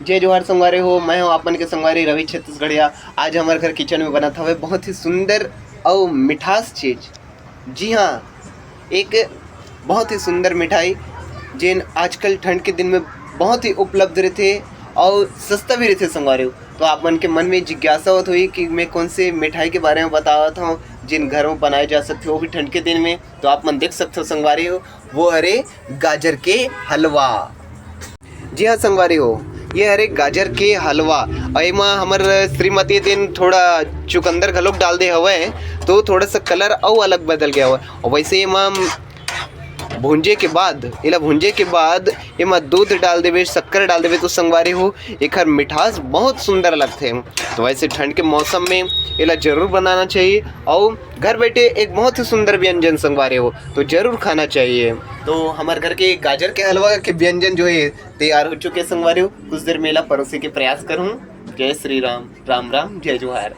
जय जोहार संगवारी हो। मैं हूँ आपन के संगवारी रवि छत्तीसगढ़िया। आज हमारे घर किचन में बना था बहुत ही सुंदर और मिठास चीज। जी हाँ, एक बहुत ही सुंदर मिठाई जिन आजकल ठंड के दिन में बहुत ही उपलब्ध रहते और सस्ता भी रहते संगवारी हो। तो आप मन के मन में जिज्ञासा होत हुई कि मैं कौन से मिठाई के बारे में बतावत हूँ जिन घरों में बनाए जा सकते हो, वो भी ठंड के दिन में। तो आप मन देख सकते हो संगवारी हो, वो अरे गाजर के हलवा। जी हाँ संगवारी हो, ये हरे गाजर के हलवा और एमा हमर श्रीमती दिन थोड़ा चुकंदर घलोक डाल दे हवे, तो थोड़ा सा कलर और अलग बदल गया हुआ। और वैसे एमा भूंजे के बाद एमा दूध डाल देवे, शक्कर डाल देवे, तो संगवारी हो एकर मिठास बहुत सुंदर लगते। तो वैसे ठंड के मौसम में एला जरूर बनाना चाहिए और घर बैठे एक बहुत ही सुंदर व्यंजन संगवारी हो, तो जरूर खाना चाहिए। तो हमारे घर के गाजर के हलवा के व्यंजन जो है तैयार हो चुके संगवारी हो। कुछ देर मेला परोसे के प्रयास करूँ। जय श्री राम, राम राम, जय जोहार।